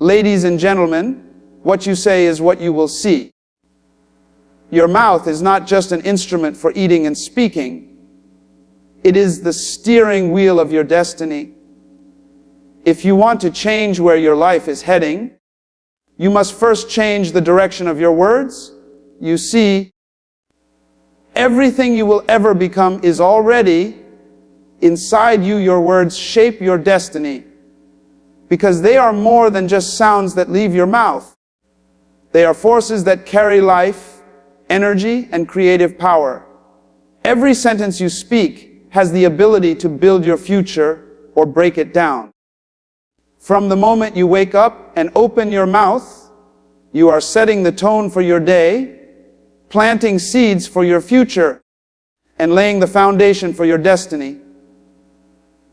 Ladies and gentlemen, what you say is what you will see. Your mouth is not just an instrument for eating and speaking. It is the steering wheel of your destiny. If you want to change where your life is heading, you must first change the direction of your words. You see, everything you will ever become is already inside you. Your words shape your destiny, because they are more than just sounds that leave your mouth. They are forces that carry life, energy, and creative power. Every sentence you speak has the ability to build your future or break it down. From the moment you wake up and open your mouth, you are setting the tone for your day, planting seeds for your future, and laying the foundation for your destiny.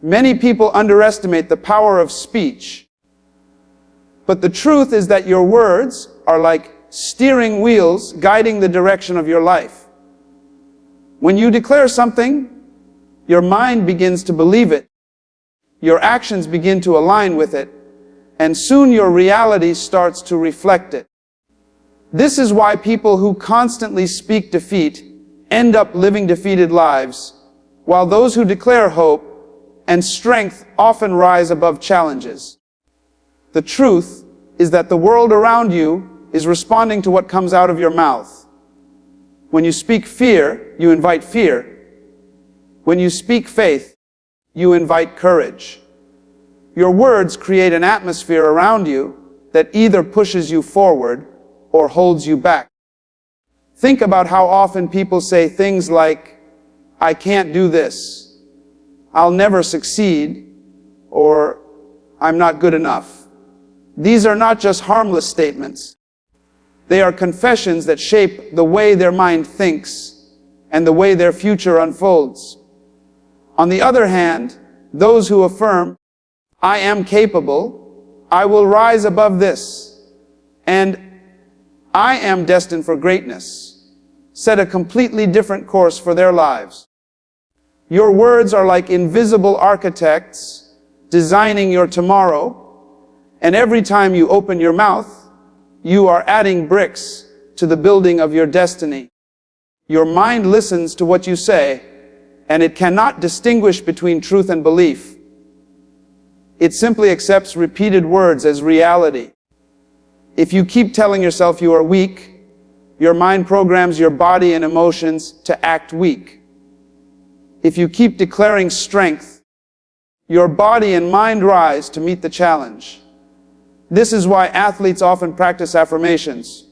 Many people underestimate the power of speech. But the truth is that your words are like steering wheels guiding the direction of your life. When you declare something, your mind begins to believe it. Your actions begin to align with it, and soon your reality starts to reflect it. This is why people who constantly speak defeat end up living defeated lives, while those who declare hope and strength often rise above challenges. The truth is that the world around you is responding to what comes out of your mouth. When you speak fear, you invite fear. When you speak faith, you invite courage. Your words create an atmosphere around you that either pushes you forward or holds you back. Think about how often people say things like, "I can't do this," "I'll never succeed," or "I'm not good enough." These are not just harmless statements. They are confessions that shape the way their mind thinks and the way their future unfolds. On the other hand, those who affirm, "I am capable," "I will rise above this," and "I am destined for greatness," set a completely different course for their lives. Your words are like invisible architects designing your tomorrow, and every time you open your mouth, you are adding bricks to the building of your destiny. Your mind listens to what you say, and it cannot distinguish between truth and belief. It simply accepts repeated words as reality. If you keep telling yourself you are weak, your mind programs your body and emotions to act weak. If you keep declaring strength, your body and mind rise to meet the challenge. This is why athletes often practice affirmations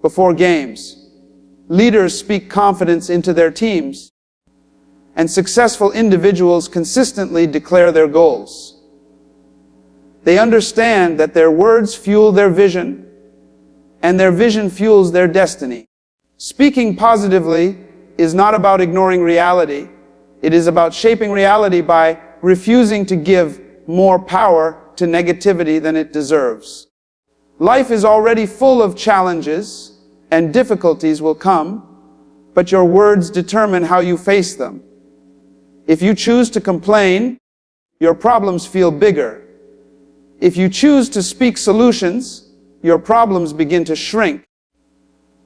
before games. Leaders speak confidence into their teams, and successful individuals consistently declare their goals. They understand that their words fuel their vision, and their vision fuels their destiny. Speaking positively is not about ignoring reality. It is about shaping reality by refusing to give more power to negativity than it deserves. Life is already full of challenges, and difficulties will come, but your words determine how you face them. If you choose to complain, your problems feel bigger. If you choose to speak solutions, your problems begin to shrink.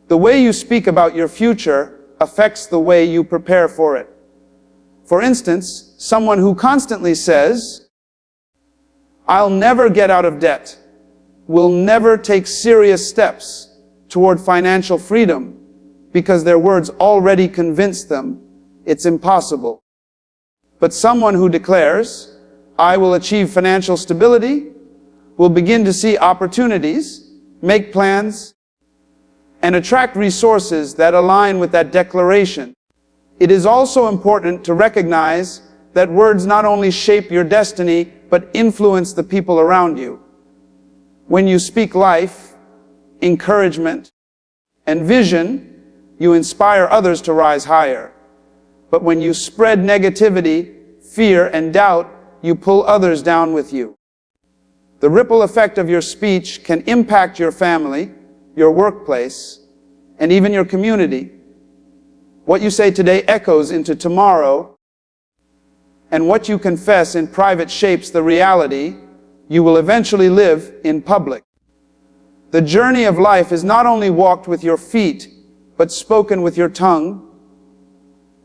The way you speak about your future affects the way you prepare for it. For instance, someone who constantly says, "I'll never get out of debt," will never take serious steps toward financial freedom, because their words already convince them it's impossible. But someone who declares, "I will achieve financial stability," will begin to see opportunities, make plans, and attract resources that align with that declaration. It is also important to recognize that words not only shape your destiny, but influence the people around you. When you speak life, encouragement, and vision, you inspire others to rise higher. But when you spread negativity, fear, and doubt, you pull others down with you. The ripple effect of your speech can impact your family, your workplace, and even your community. What you say today echoes into tomorrow, and what you confess in private shapes the reality you will eventually live in public. The journey of life is not only walked with your feet, but spoken with your tongue.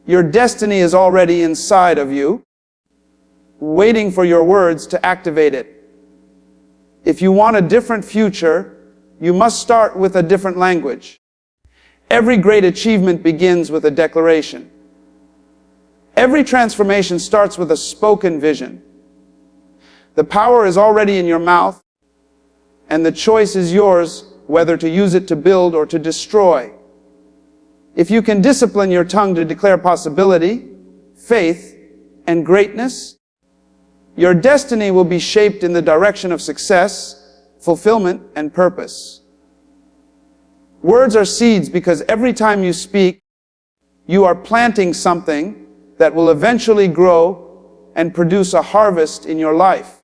Your destiny is already inside of you, waiting for your words to activate it. If you want a different future, you must start with a different language. Every great achievement begins with a declaration. Every transformation starts with a spoken vision. The power is already in your mouth, and the choice is yours whether to use it to build or to destroy. If you can discipline your tongue to declare possibility, faith, and greatness, your destiny will be shaped in the direction of success, fulfillment, and purpose. Words are seeds because every time you speak, you are planting something that will eventually grow and produce a harvest in your life.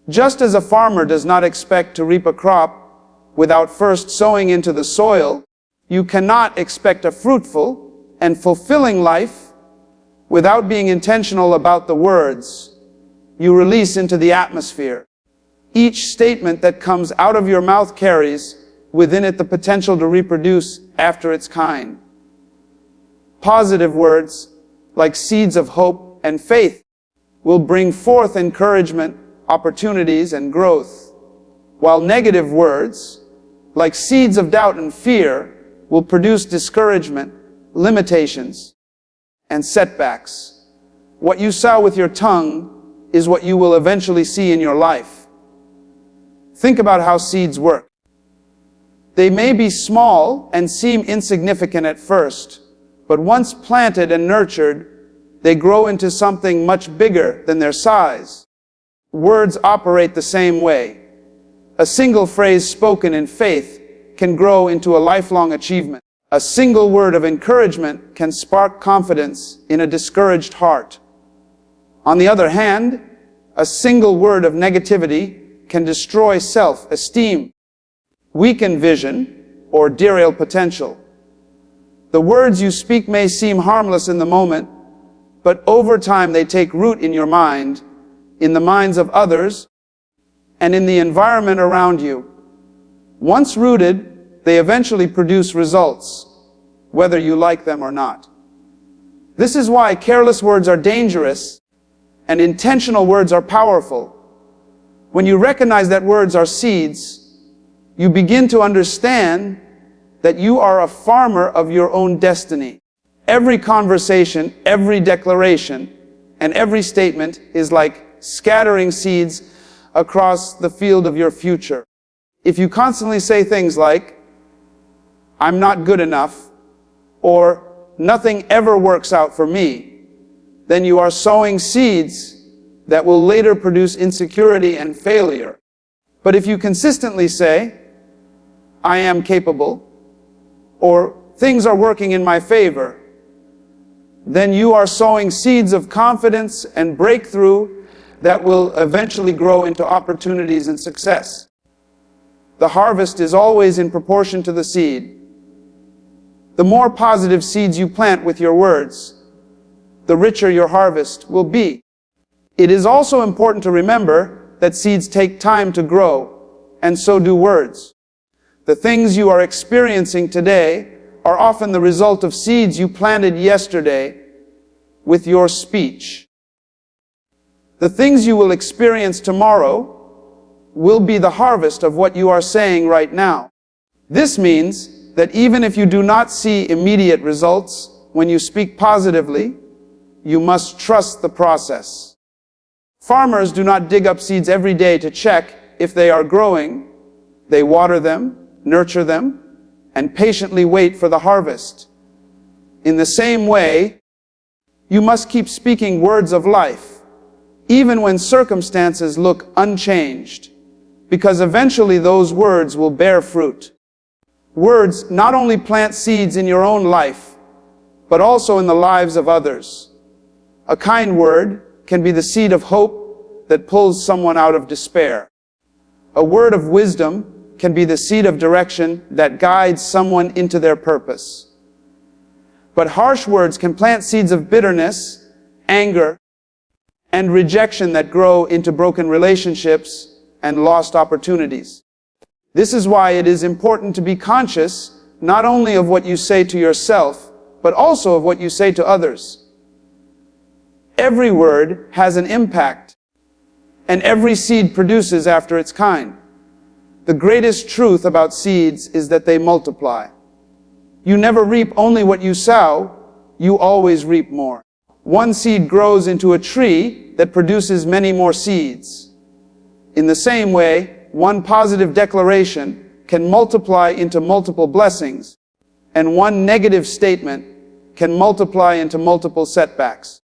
Just as a farmer does not expect to reap a crop without first sowing into the soil, you cannot expect a fruitful and fulfilling life without being intentional about the words you release into the atmosphere. Each statement that comes out of your mouth carries within it the potential to reproduce after its kind. Positive words, like seeds of hope and faith, will bring forth encouragement, opportunities, and growth, while negative words, like seeds of doubt and fear, will produce discouragement, limitations, and setbacks. What you sow with your tongue is what you will eventually see in your life. Think about how seeds work. They may be small and seem insignificant at first, but once planted and nurtured, they grow into something much bigger than their size. Words operate the same way. A single phrase spoken in faith can grow into a lifelong achievement. A single word of encouragement can spark confidence in a discouraged heart. On the other hand, a single word of negativity can destroy self-esteem, weaken vision, or derail potential. The words you speak may seem harmless in the moment, but over time they take root in your mind, in the minds of others, and in the environment around you. Once rooted, they eventually produce results, whether you like them or not. This is why careless words are dangerous and intentional words are powerful. When you recognize that words are seeds, you begin to understand that you are a farmer of your own destiny. Every conversation, every declaration, and every statement is like scattering seeds across the field of your future. If you constantly say things like, "I'm not good enough," or "nothing ever works out for me," then you are sowing seeds that will later produce insecurity and failure. But if you consistently say, "I am capable," or "things are working in my favor," then you are sowing seeds of confidence and breakthrough that will eventually grow into opportunities and success. The harvest is always in proportion to the seed. The more positive seeds you plant with your words, the richer your harvest will be. It is also important to remember that seeds take time to grow, and so do words. The things you are experiencing today are often the result of seeds you planted yesterday with your speech. The things you will experience tomorrow will be the harvest of what you are saying right now. This means that even if you do not see immediate results when you speak positively, you must trust the process. Farmers do not dig up seeds every day to check if they are growing. They water them, nurture them, and patiently wait for the harvest. In the same way, you must keep speaking words of life, even when circumstances look unchanged, because eventually those words will bear fruit. Words not only plant seeds in your own life, but also in the lives of others. A kind word can be the seed of hope that pulls someone out of despair. A word of wisdom can be the seed of direction that guides someone into their purpose. But harsh words can plant seeds of bitterness, anger, and rejection that grow into broken relationships and lost opportunities. This is why it is important to be conscious not only of what you say to yourself, but also of what you say to others. Every word has an impact, and every seed produces after its kind. The greatest truth about seeds is that they multiply. You never reap only what you sow, you always reap more. One seed grows into a tree that produces many more seeds. In the same way, one positive declaration can multiply into multiple blessings, and one negative statement can multiply into multiple setbacks.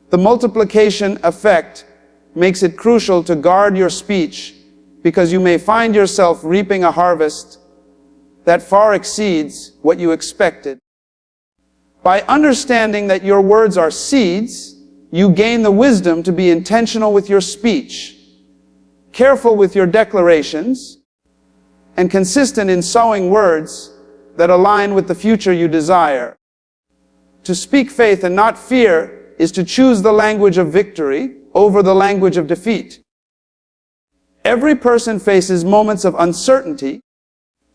The multiplication effect makes it crucial to guard your speech, because you may find yourself reaping a harvest that far exceeds what you expected. By understanding that your words are seeds, you gain the wisdom to be intentional with your speech, careful with your declarations, and consistent in sowing words that align with the future you desire. To speak faith and not fear is to choose the language of victory over the language of defeat. Every person faces moments of uncertainty,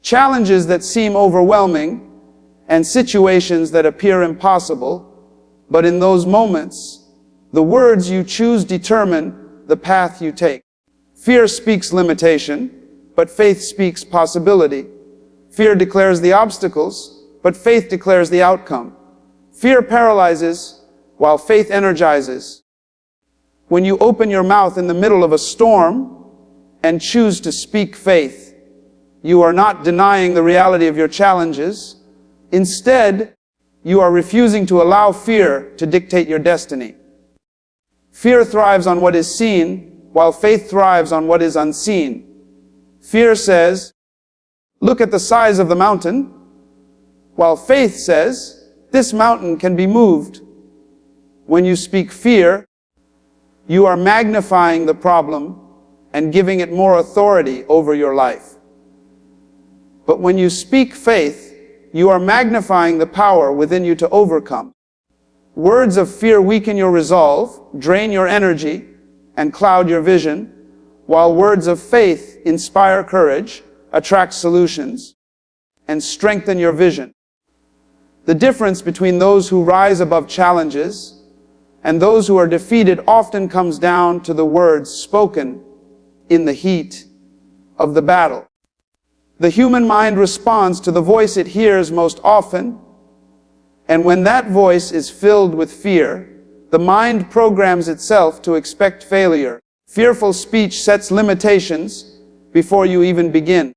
challenges that seem overwhelming, and situations that appear impossible, but in those moments, the words you choose determine the path you take. Fear speaks limitation, but faith speaks possibility. Fear declares the obstacles, but faith declares the outcome. Fear paralyzes, while faith energizes. When you open your mouth in the middle of a storm and choose to speak faith, you are not denying the reality of your challenges. Instead, you are refusing to allow fear to dictate your destiny. Fear thrives on what is seen, while faith thrives on what is unseen. Fear says, "Look at the size of the mountain," while faith says, "This mountain can be moved." When you speak fear, you are magnifying the problem and giving it more authority over your life. But when you speak faith, you are magnifying the power within you to overcome. Words of fear weaken your resolve, drain your energy, and cloud your vision, while words of faith inspire courage, attract solutions, and strengthen your vision. The difference between those who rise above challenges and those who are defeated often comes down to the words spoken in the heat of the battle. The human mind responds to the voice it hears most often, and when that voice is filled with fear, the mind programs itself to expect failure. Fearful speech sets limitations before you even begin.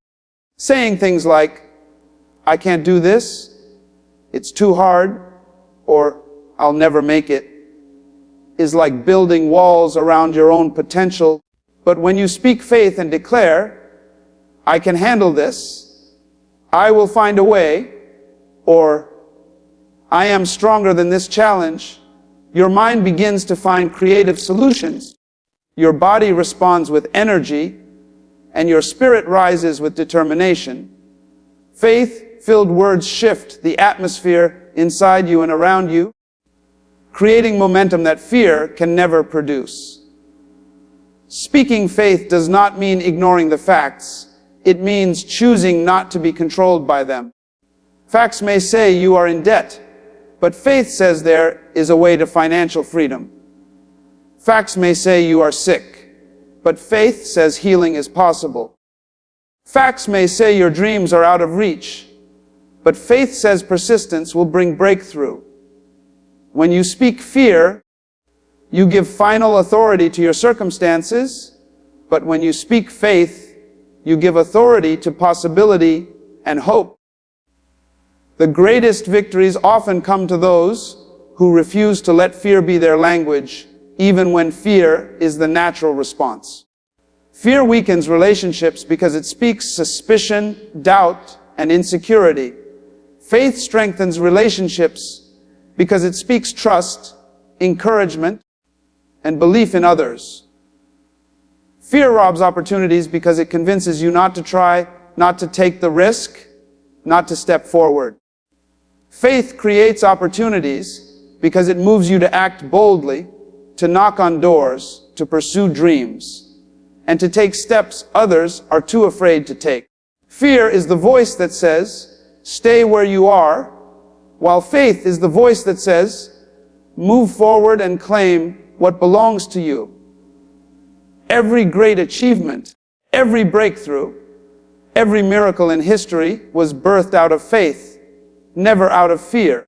Saying things like, "I can't do this," "It's too hard," or "I'll never make it," is like building walls around your own potential. But when you speak faith and declare, "I can handle this," "I will find a way," or "I am stronger than this challenge," your mind begins to find creative solutions. Your body responds with energy, and your spirit rises with determination. Faith-filled words shift the atmosphere inside you and around you, creating momentum that fear can never produce. Speaking faith does not mean ignoring the facts. It means choosing not to be controlled by them. Facts may say you are in debt, but faith says there is a way to financial freedom. Facts may say you are sick, but faith says healing is possible. Facts may say your dreams are out of reach, but faith says persistence will bring breakthrough. When you speak fear, you give final authority to your circumstances, but when you speak faith, you give authority to possibility and hope. The greatest victories often come to those who refuse to let fear be their language, even when fear is the natural response. Fear weakens relationships because it speaks suspicion, doubt, and insecurity. Faith strengthens relationships because it speaks trust, encouragement, and belief in others. Fear robs opportunities because it convinces you not to try, not to take the risk, not to step forward. Faith creates opportunities because it moves you to act boldly, to knock on doors, to pursue dreams, and to take steps others are too afraid to take. Fear is the voice that says, stay where you are, while faith is the voice that says, move forward and claim what belongs to you. Every great achievement, every breakthrough, every miracle in history was birthed out of faith, never out of fear.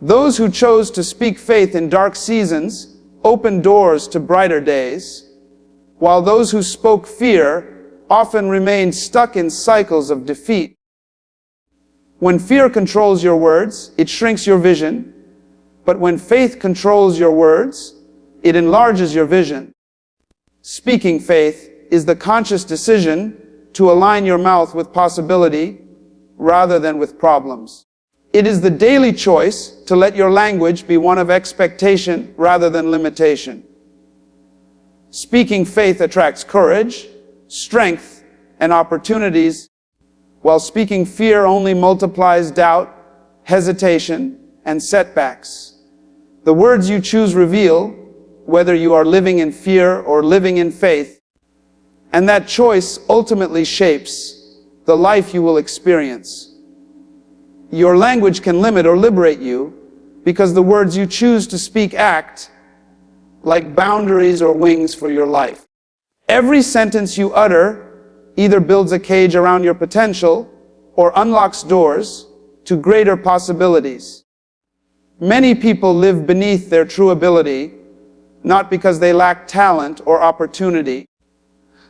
Those who chose to speak faith in dark seasons opened doors to brighter days, while those who spoke fear often remained stuck in cycles of defeat. When fear controls your words, it shrinks your vision, but when faith controls your words, it enlarges your vision. Speaking faith is the conscious decision to align your mouth with possibility rather than with problems. It is the daily choice to let your language be one of expectation rather than limitation. Speaking faith attracts courage, strength, and opportunities, while speaking fear only multiplies doubt, hesitation, and setbacks. The words you choose reveal whether you are living in fear or living in faith, and that choice ultimately shapes the life you will experience. Your language can limit or liberate you because the words you choose to speak act like boundaries or wings for your life. Every sentence you utter either builds a cage around your potential or unlocks doors to greater possibilities. Many people live beneath their true ability, not because they lack talent or opportunity,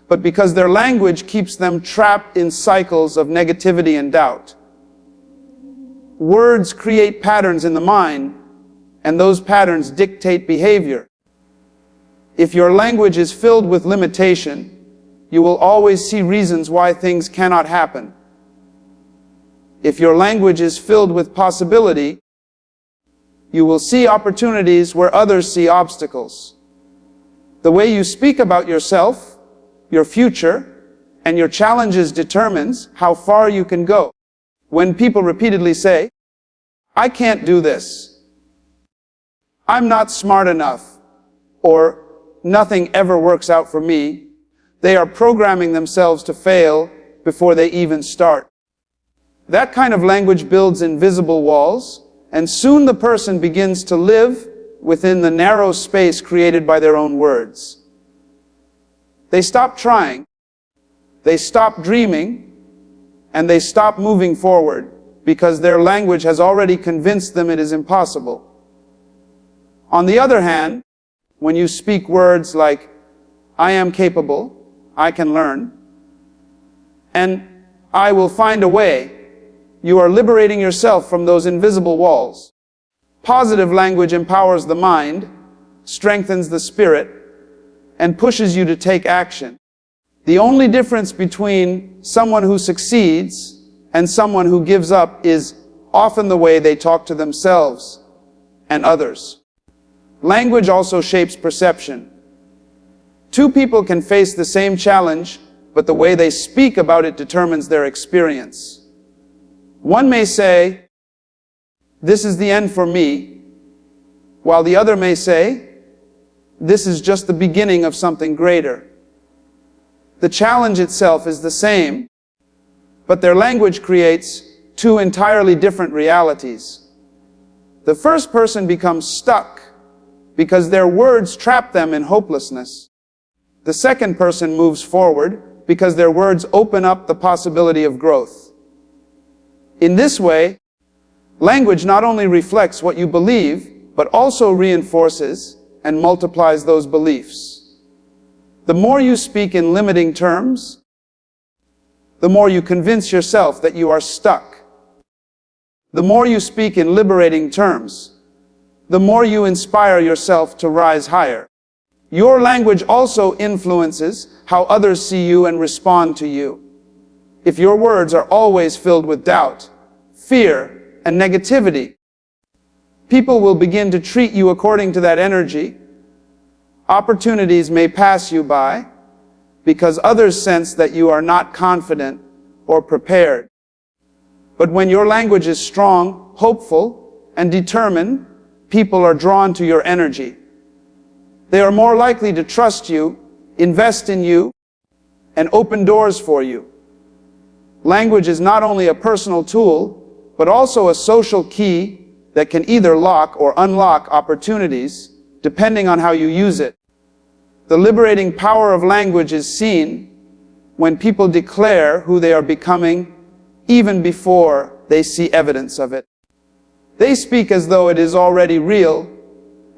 but because their language keeps them trapped in cycles of negativity and doubt. Words create patterns in the mind, and those patterns dictate behavior. If your language is filled with limitation, you will always see reasons why things cannot happen. If your language is filled with possibility, you will see opportunities where others see obstacles. The way you speak about yourself, your future, and your challenges determines how far you can go. When people repeatedly say, I can't do this, I'm not smart enough, or nothing ever works out for me, they are programming themselves to fail before they even start. That kind of language builds invisible walls, and soon the person begins to live within the narrow space created by their own words. They stop trying, they stop dreaming, and they stop moving forward because their language has already convinced them it is impossible. On the other hand, when you speak words like, I am capable, I can learn, and I will find a way, you are liberating yourself from those invisible walls. Positive language empowers the mind, strengthens the spirit, and pushes you to take action. The only difference between someone who succeeds and someone who gives up is often the way they talk to themselves and others. Language also shapes perception. Two people can face the same challenge, but the way they speak about it determines their experience. One may say, this is the end for me, while the other may say, this is just the beginning of something greater. The challenge itself is the same, but their language creates two entirely different realities. The first person becomes stuck because their words trap them in hopelessness. The second person moves forward because their words open up the possibility of growth. In this way, language not only reflects what you believe, but also reinforces and multiplies those beliefs. The more you speak in limiting terms, the more you convince yourself that you are stuck. The more you speak in liberating terms, the more you inspire yourself to rise higher. Your language also influences how others see you and respond to you. If your words are always filled with doubt, fear, and negativity, people will begin to treat you according to that energy. Opportunities may pass you by because others sense that you are not confident or prepared. But when your language is strong, hopeful, and determined, people are drawn to your energy. They are more likely to trust you, invest in you, and open doors for you. Language is not only a personal tool, but also a social key that can either lock or unlock opportunities, depending on how you use it. The liberating power of language is seen when people declare who they are becoming, even before they see evidence of it. They speak as though it is already real,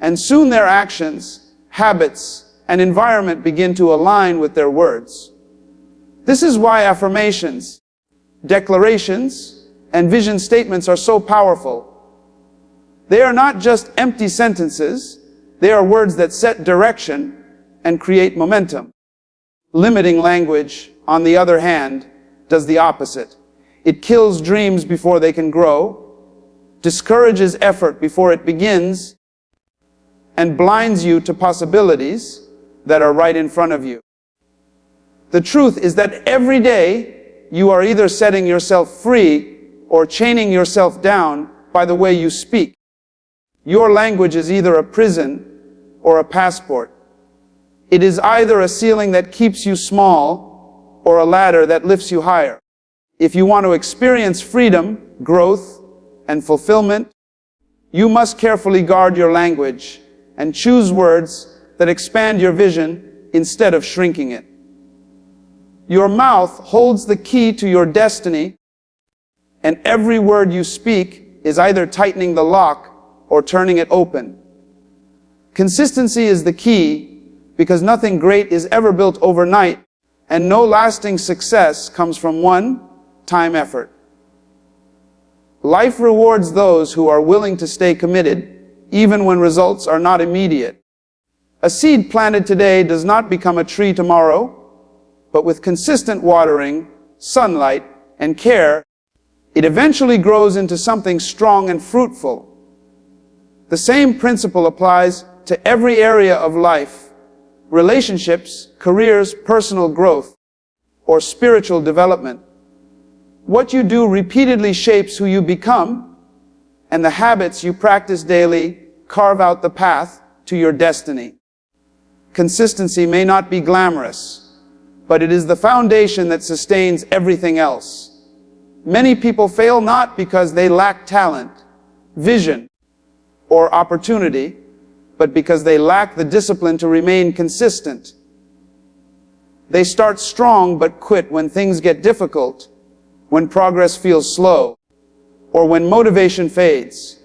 and soon their actions, habits, and environment begin to align with their words. This is why affirmations, declarations, and vision statements are so powerful. They are not just empty sentences, they are words that set direction and create momentum. Limiting language, on the other hand, does the opposite. It kills dreams before they can grow, discourages effort before it begins, and blinds you to possibilities that are right in front of you. The truth is that every day you are either setting yourself free or chaining yourself down by the way you speak. Your language is either a prison or a passport. It is either a ceiling that keeps you small or a ladder that lifts you higher. If you want to experience freedom, growth, and fulfillment, you must carefully guard your language and choose words that expand your vision instead of shrinking it. Your mouth holds the key to your destiny, and every word you speak is either tightening the lock or turning it open. Consistency is the key, because nothing great is ever built overnight, and no lasting success comes from one-time effort. Life rewards those who are willing to stay committed, even when results are not immediate. A seed planted today does not become a tree tomorrow, but with consistent watering, sunlight, and care, it eventually grows into something strong and fruitful. The same principle applies to every area of life: relationships, careers, personal growth, or spiritual development. What you do repeatedly shapes who you become, and the habits you practice daily carve out the path to your destiny. Consistency may not be glamorous, but it is the foundation that sustains everything else. Many people fail not because they lack talent, vision, or opportunity, but because they lack the discipline to remain consistent. They start strong but quit when things get difficult, when progress feels slow, or when motivation fades.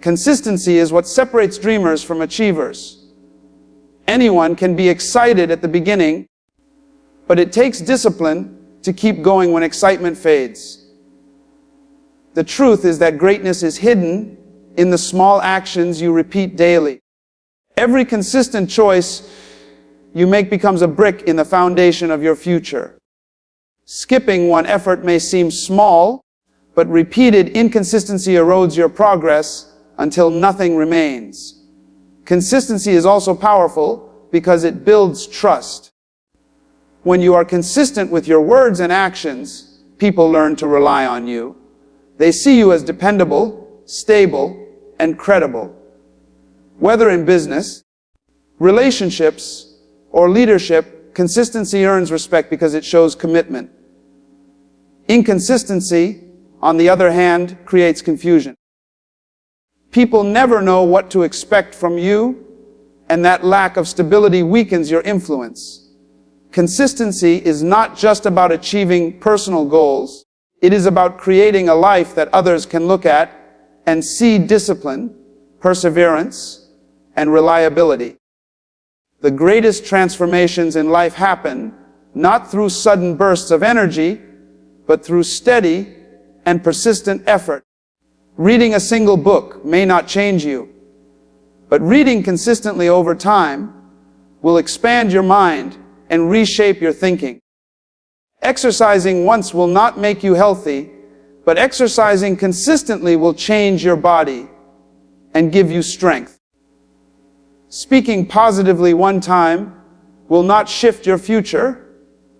Consistency is what separates dreamers from achievers. Anyone can be excited at the beginning, but it takes discipline to keep going when excitement fades. The truth is that greatness is hidden in the small actions you repeat daily. Every consistent choice you make becomes a brick in the foundation of your future. Skipping one effort may seem small, but repeated inconsistency erodes your progress until nothing remains. Consistency is also powerful because it builds trust. When you are consistent with your words and actions, people learn to rely on you. They see you as dependable, stable, and credible. Whether in business, relationships, or leadership, consistency earns respect because it shows commitment. Inconsistency, on the other hand, creates confusion. People never know what to expect from you, and that lack of stability weakens your influence. Consistency is not just about achieving personal goals. It is about creating a life that others can look at and see discipline, perseverance, and reliability. The greatest transformations in life happen not through sudden bursts of energy, but through steady and persistent effort. Reading a single book may not change you, but reading consistently over time will expand your mind and reshape your thinking. Exercising once will not make you healthy, but exercising consistently will change your body and give you strength. Speaking positively one time will not shift your future,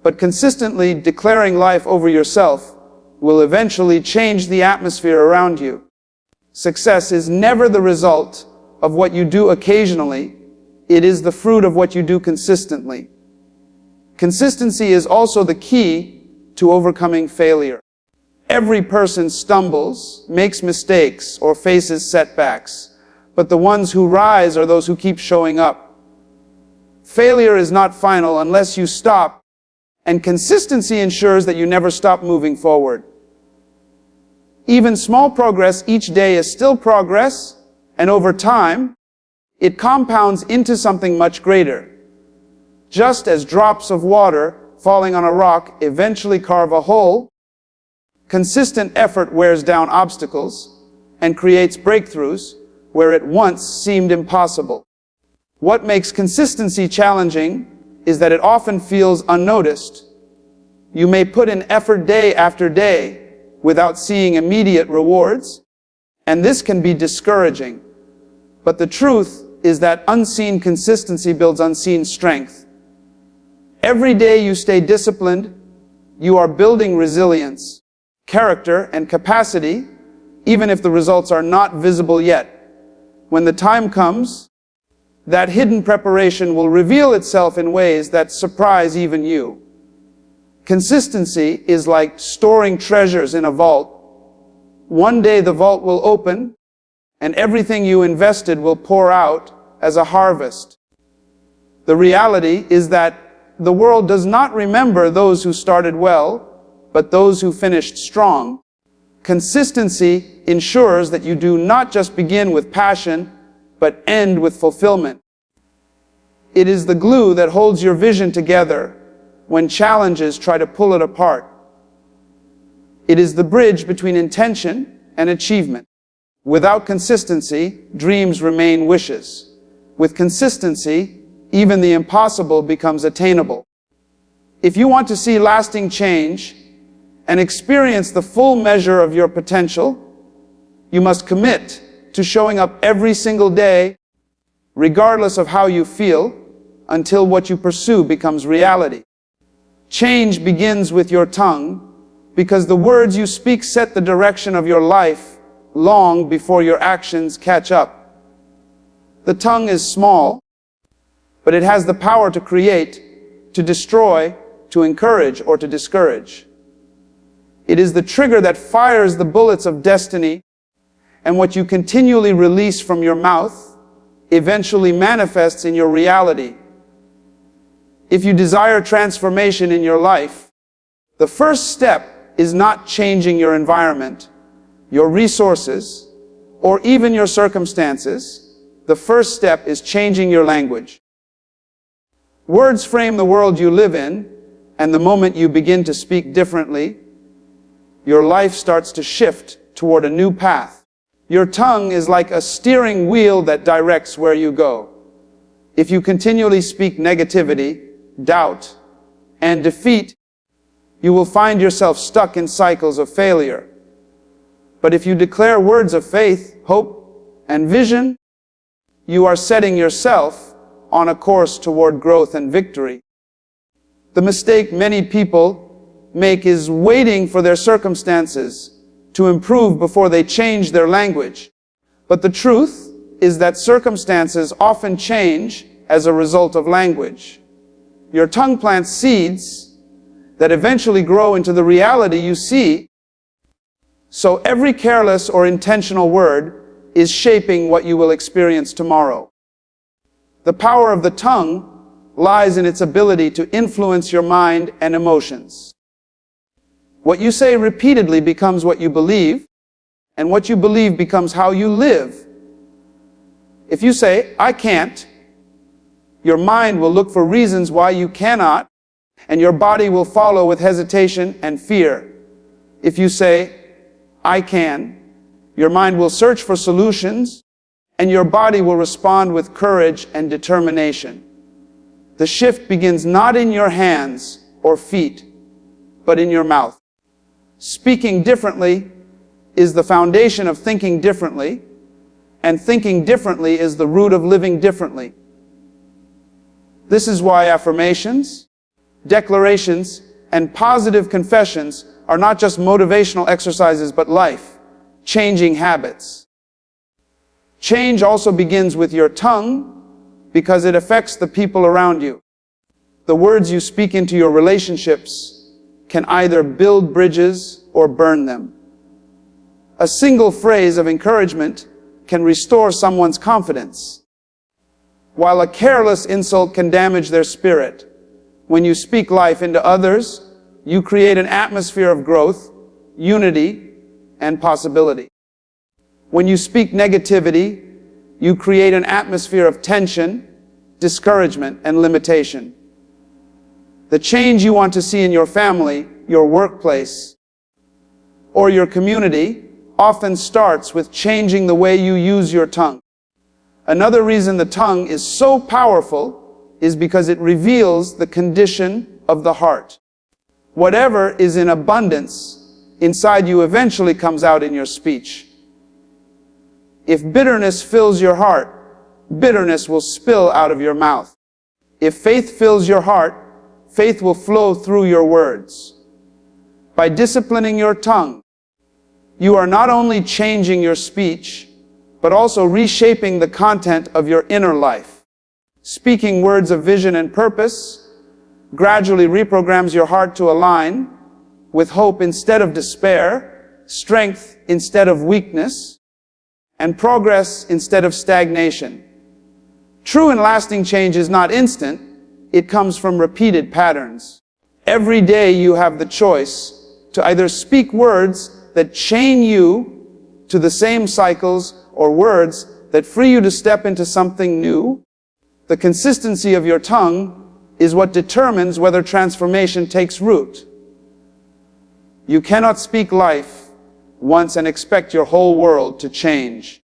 but consistently declaring life over yourself will eventually change the atmosphere around you. Success is never the result of what you do occasionally. It is the fruit of what you do consistently. Consistency is also the key to overcoming failure. Every person stumbles, makes mistakes, or faces setbacks, but the ones who rise are those who keep showing up. Failure is not final unless you stop, and consistency ensures that you never stop moving forward. Even small progress each day is still progress, and over time, it compounds into something much greater. Just as drops of water falling on a rock eventually carve a hole, consistent effort wears down obstacles and creates breakthroughs where it once seemed impossible. What makes consistency challenging is that it often feels unnoticed. You may put in effort day after day without seeing immediate rewards, and this can be discouraging. But the truth is that unseen consistency builds unseen strength. Every day you stay disciplined, you are building resilience, character, and capacity, even if the results are not visible yet. When the time comes, that hidden preparation will reveal itself in ways that surprise even you. Consistency is like storing treasures in a vault. One day the vault will open, and everything you invested will pour out as a harvest. The reality is that the world does not remember those who started well, but those who finished strong. Consistency ensures that you do not just begin with passion, but end with fulfillment. It is the glue that holds your vision together when challenges try to pull it apart. It is the bridge between intention and achievement. Without consistency, dreams remain wishes. With consistency, even the impossible becomes attainable. If you want to see lasting change and experience the full measure of your potential, you must commit to showing up every single day, regardless of how you feel, until what you pursue becomes reality. Change begins with your tongue, because the words you speak set the direction of your life long before your actions catch up. The tongue is small, but it has the power to create, to destroy, to encourage, or to discourage. It is the trigger that fires the bullets of destiny, and what you continually release from your mouth eventually manifests in your reality. If you desire transformation in your life, the first step is not changing your environment, your resources, or even your circumstances. The first step is changing your language. Words frame the world you live in, and the moment you begin to speak differently, your life starts to shift toward a new path. Your tongue is like a steering wheel that directs where you go. If you continually speak negativity, doubt, and defeat, you will find yourself stuck in cycles of failure. But if you declare words of faith, hope, and vision, you are setting yourself on a course toward growth and victory. The mistake many people make is waiting for their circumstances to improve before they change their language. But the truth is that circumstances often change as a result of language. Your tongue plants seeds that eventually grow into the reality you see. So every careless or intentional word is shaping what you will experience tomorrow. The power of the tongue lies in its ability to influence your mind and emotions. What you say repeatedly becomes what you believe, and what you believe becomes how you live. If you say, "I can't," your mind will look for reasons why you cannot, and your body will follow with hesitation and fear. If you say, "I can," your mind will search for solutions, and your body will respond with courage and determination. The shift begins not in your hands or feet, but in your mouth. Speaking differently is the foundation of thinking differently, and thinking differently is the root of living differently. This is why affirmations, declarations, and positive confessions are not just motivational exercises, but life-changing habits. Change also begins with your tongue, because it affects the people around you. The words you speak into your relationships, can either build bridges or burn them. A single phrase of encouragement can restore someone's confidence, while a careless insult can damage their spirit. When you speak life into others, you create an atmosphere of growth, unity, and possibility. When you speak negativity, you create an atmosphere of tension, discouragement, and limitation. The change you want to see in your family, your workplace, or your community often starts with changing the way you use your tongue. Another reason the tongue is so powerful is because it reveals the condition of the heart. Whatever is in abundance inside you eventually comes out in your speech. If bitterness fills your heart, bitterness will spill out of your mouth. If faith fills your heart, faith will flow through your words. By disciplining your tongue, you are not only changing your speech, but also reshaping the content of your inner life. Speaking words of vision and purpose gradually reprograms your heart to align with hope instead of despair, strength instead of weakness, and progress instead of stagnation. True and lasting change is not instant. It comes from repeated patterns. Every day you have the choice to either speak words that chain you to the same cycles or words that free you to step into something new. The consistency of your tongue is what determines whether transformation takes root. You cannot speak life once and expect your whole world to change.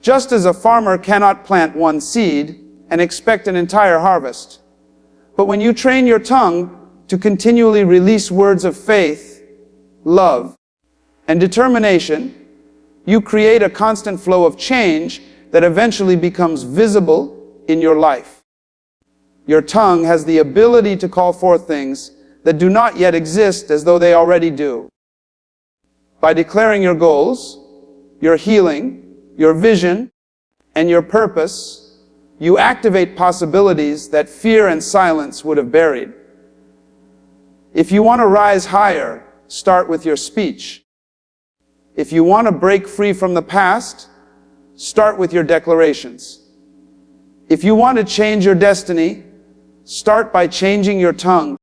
Just as a farmer cannot plant one seed and expect an entire harvest. But when you train your tongue to continually release words of faith, love, and determination, you create a constant flow of change that eventually becomes visible in your life. Your tongue has the ability to call forth things that do not yet exist as though they already do. By declaring your goals, your healing, your vision, and your purpose, you activate possibilities that fear and silence would have buried. If you want to rise higher, start with your speech. If you want to break free from the past, start with your declarations. If you want to change your destiny, start by changing your tongue.